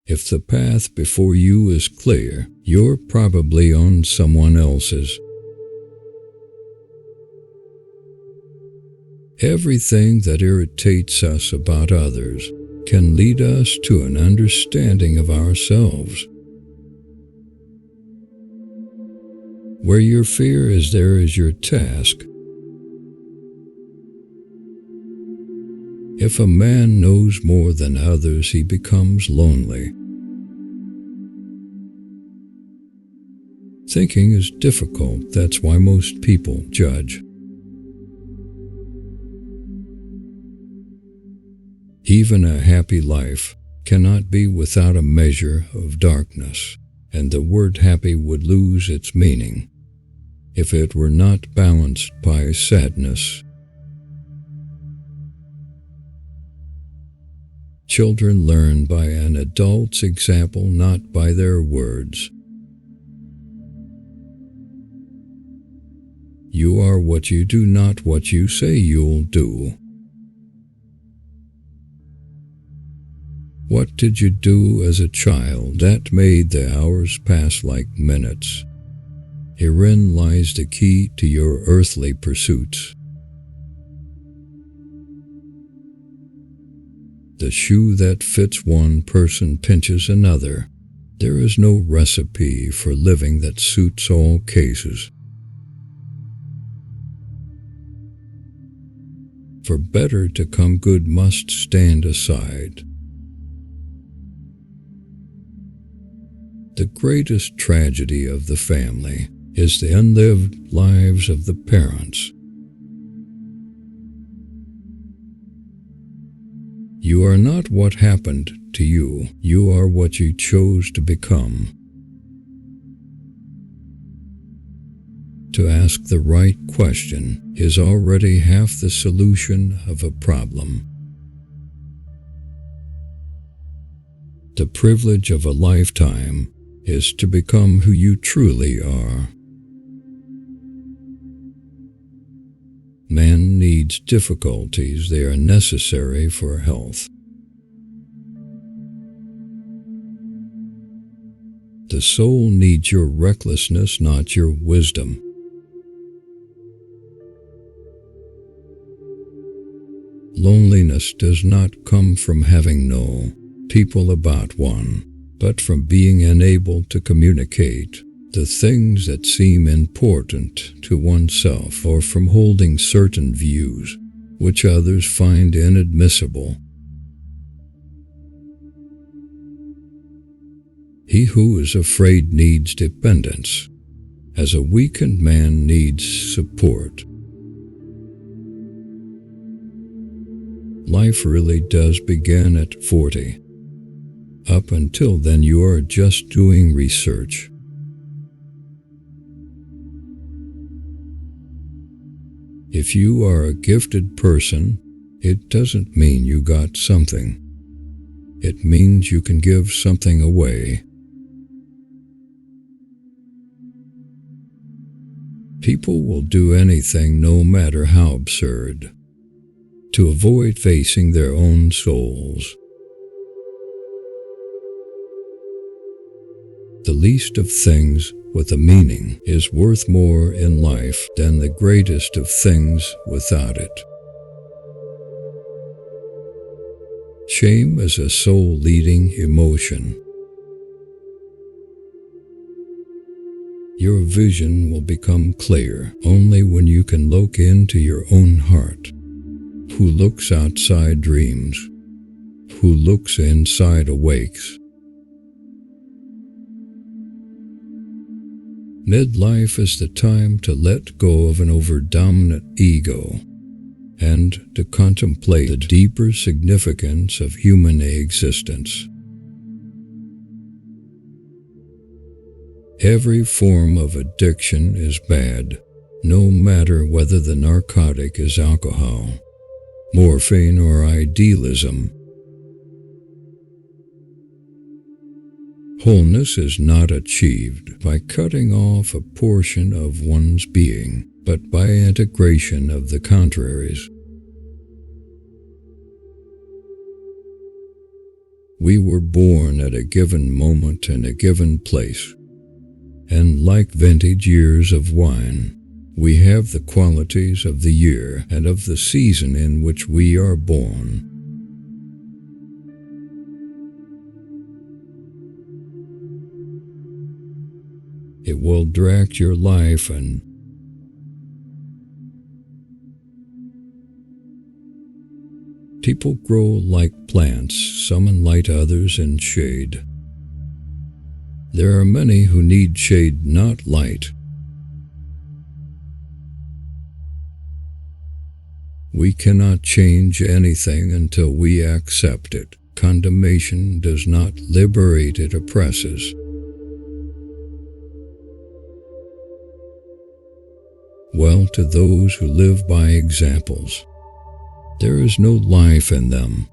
If the path before you is clear, you're probably on someone else's. Everything that irritates us about others can lead us to an understanding of ourselves. Where your fear is, there is your task. If a man knows more than others, he becomes lonely. Thinking is difficult, that's why most people judge. Even a happy life cannot be without a measure of darkness, and the word happy would lose its meaning if it were not balanced by sadness. Children learn by an adult's example, not by their words. You are what you do, not what you say you'll do. What did you do as a child that made the hours pass like minutes? Herein lies the key to your earthly pursuits. The shoe that fits one person pinches another. There is no recipe for living that suits all cases. For better to come, good must stand aside. The greatest tragedy of the family is the unlived lives of the parents. You are not what happened to you, you are what you chose to become. To ask the right question is already half the solution of a problem. The privilege of a lifetime is to become who you truly are. Man needs difficulties, they are necessary for health. The soul needs your recklessness, not your wisdom. Loneliness does not come from having no people about one, but from being unable to communicate the things that seem important to oneself, or from holding certain views which others find inadmissible. He who is afraid needs dependence, as a weakened man needs support. Life really does begin at 40. Up until then, you are just doing research. If you are a gifted person, it doesn't mean you got something. It means you can give something away. People will do anything, no matter how absurd, to avoid facing their own souls. The least of things with a meaning is worth more in life than the greatest of things without it. Shame is a soul-leading emotion. Your vision will become clear only when you can look into your own heart. Who looks outside dreams, who looks inside awakes. Midlife is the time to let go of an overdominant ego and to contemplate the deeper significance of human existence. Every form of addiction is bad, no matter whether the narcotic is alcohol, morphine, or idealism. Wholeness is not achieved by cutting off a portion of one's being, but by integration of the contraries. We were born at a given moment in a given place, and like vintage years of wine, we have the qualities of the year and of the season in which we are born. It will direct your life and people grow like plants, some in light, others in shade. There are many who need shade, not light. We cannot change anything until we accept it. Condemnation does not liberate, it oppresses. Well, to those who live by examples, there is no life in them.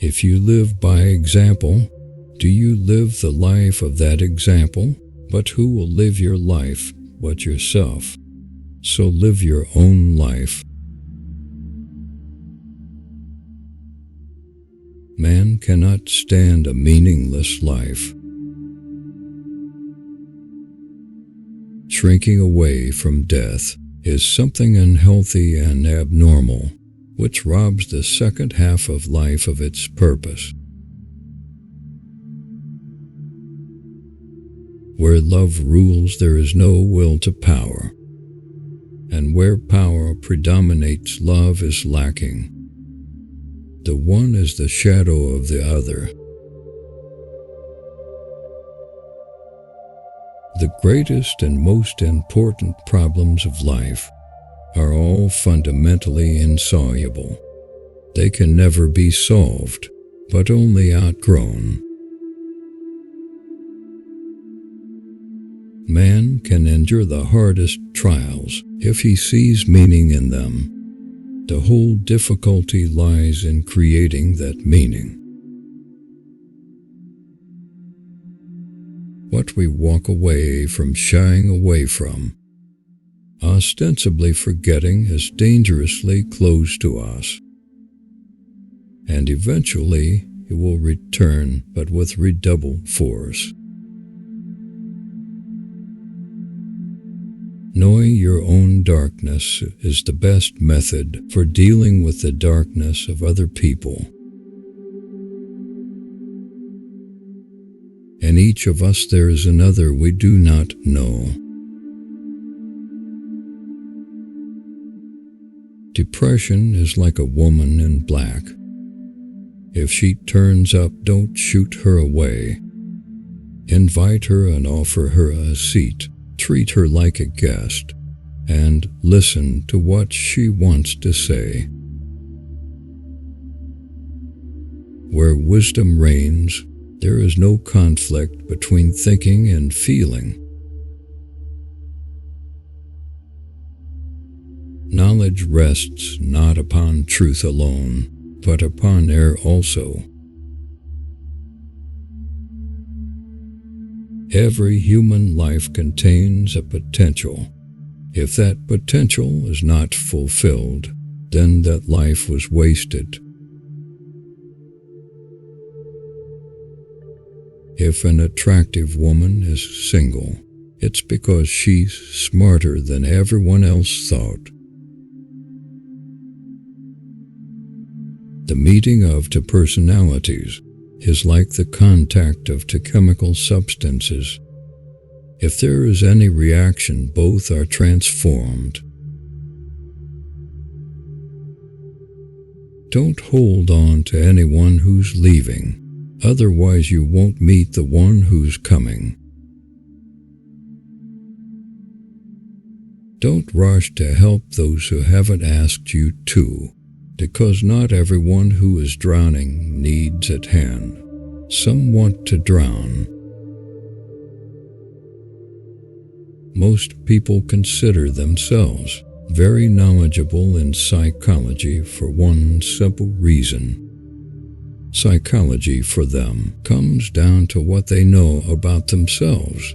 If you live by example, do you live the life of that example? But who will live your life but yourself? So live your own life. Man cannot stand a meaningless life. Shrinking away from death is something unhealthy and abnormal, which robs the second half of life of its purpose. Where love rules, there is no will to power, and where power predominates, love is lacking. The one is the shadow of the other. The greatest and most important problems of life are all fundamentally insoluble. They can never be solved, but only outgrown. Man can endure the hardest trials if he sees meaning in them. The whole difficulty lies in creating that meaning. What we walk away from, shying away from, ostensibly forgetting, is dangerously close to us. And eventually it will return, but with redoubled force. Knowing your own darkness is the best method for dealing with the darkness of other people. In each of us there is another we do not know. Depression is like a woman in black. If she turns up, don't shoot her away. Invite her and offer her a seat. Treat her like a guest, and listen to what she wants to say. Where wisdom reigns, there is no conflict between thinking and feeling. Knowledge rests not upon truth alone, but upon error also. Every human life contains a potential. If that potential is not fulfilled, then that life was wasted. If an attractive woman is single, it's because she's smarter than everyone else thought. The meeting of two personalities is like the contact of two chemical substances. If there is any reaction, both are transformed. Don't hold on to anyone who's leaving, otherwise you won't meet the one who's coming. Don't rush to help those who haven't asked you to, because not everyone who is drowning needs at hand. Some want to drown. Most people consider themselves very knowledgeable in psychology for one simple reason. Psychology for them comes down to what they know about themselves.